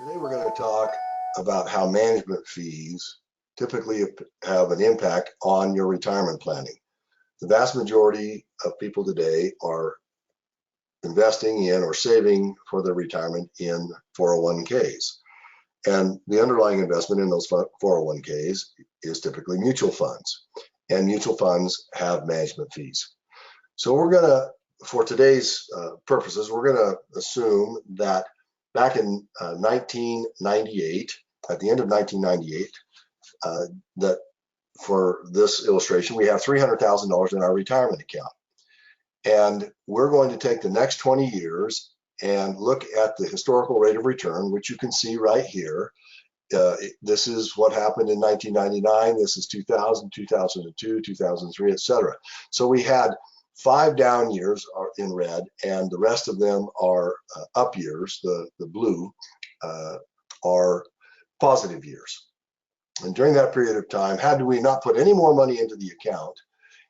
Today we're going to talk about how management fees typically have an impact on your retirement planning. The vast majority of people today are investing in or saving for their retirement in 401ks. And the underlying investment in those 401ks is typically mutual funds. And mutual funds have management fees. So we're going to, for today's purposes, we're going to assume that back in 1998, at the end of 1998, that for this illustration, we have $300,000 in our retirement account. And we're going to take the next 20 years and look at the historical rate of return, which you can see right here. This is what happened in 1999. This is 2000, 2002, 2003, etc. So we had 5 down years are in red, and the rest of them are up years. The blue are positive years. And during that period of time, had we not put any more money into the account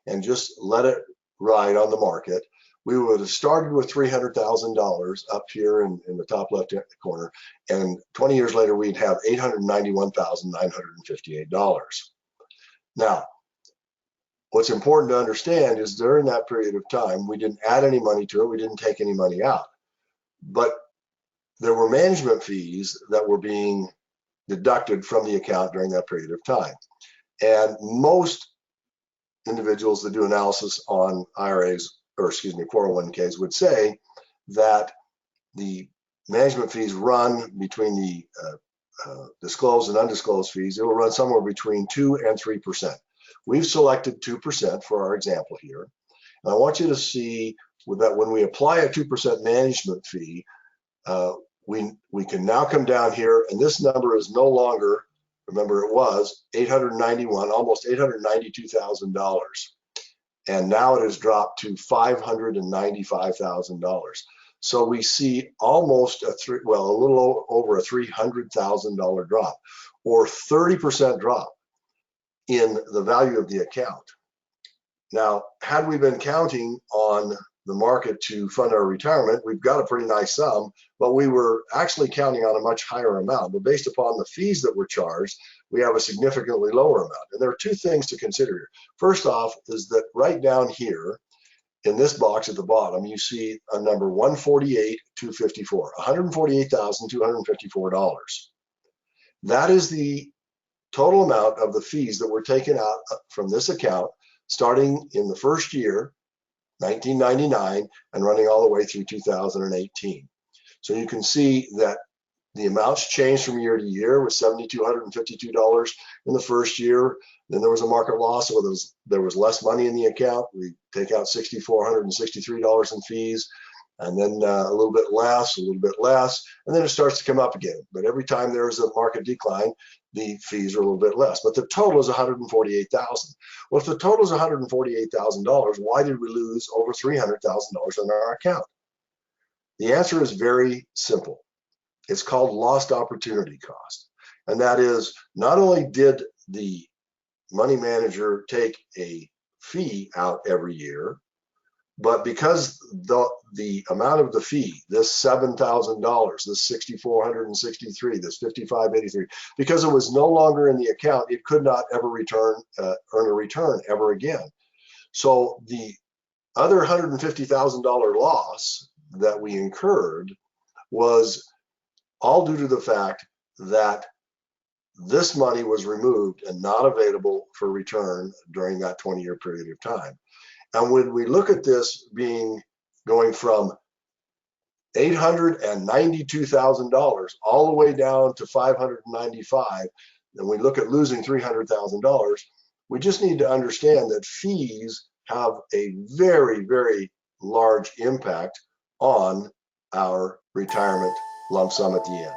and just let it ride on the market, we would have started with $300,000 up here in the top left corner, and 20 years later, we'd have $891,958. Now, what's important to understand is during that period of time, we didn't add any money to it, we didn't take any money out. But there were management fees that were being deducted from the account during that period of time. And most individuals that do analysis on IRAs, or excuse me, 401ks, would say that the management fees run between the disclosed and undisclosed fees. It will run somewhere between 2 and 3%. We've selected 2% for our example here. And I want you to see that when we apply a 2% management fee, we can now come down here, and this number is no longer, remember it was almost $892,000. And now it has dropped to $595,000. So we see almost a little over a $300,000 drop, or 30% drop in the value of the account. Now, had we been counting on the market to fund our retirement, we've got a pretty nice sum, but we were actually counting on a much higher amount. But based upon the fees that were charged, we have a significantly lower amount. And there are 2 things to consider here. First off is that right down here in this box at the bottom, you see a number 148,254, $148,254. That is the total amount of the fees that were taken out from this account starting in the first year, 1999, and running all the way through 2018. So you can see that the amounts changed from year to year, with $7,252 in the first year. Then there was a market loss, so there was less money in the account. We take out $6,463 in fees, and then a little bit less, and then it starts to come up again. But every time there's a market decline, the fees are a little bit less. But the total is $148,000. Well, if the total is $148,000, why did we lose over $300,000 in our account? The answer is very simple. It's called lost opportunity cost. And that is, not only did the money manager take a fee out every year, but because the amount of the fee, this $7,000, this $6,463, this $5,583, because it was no longer in the account, it could not ever earn a return ever again. So the other $150,000 loss that we incurred was all due to the fact that this money was removed and not available for return during that 20-year period of time. And when we look at this going from $892,000 all the way down to $595, and we look at losing $300,000, we just need to understand that fees have a very, very large impact on our retirement lump sum at the end.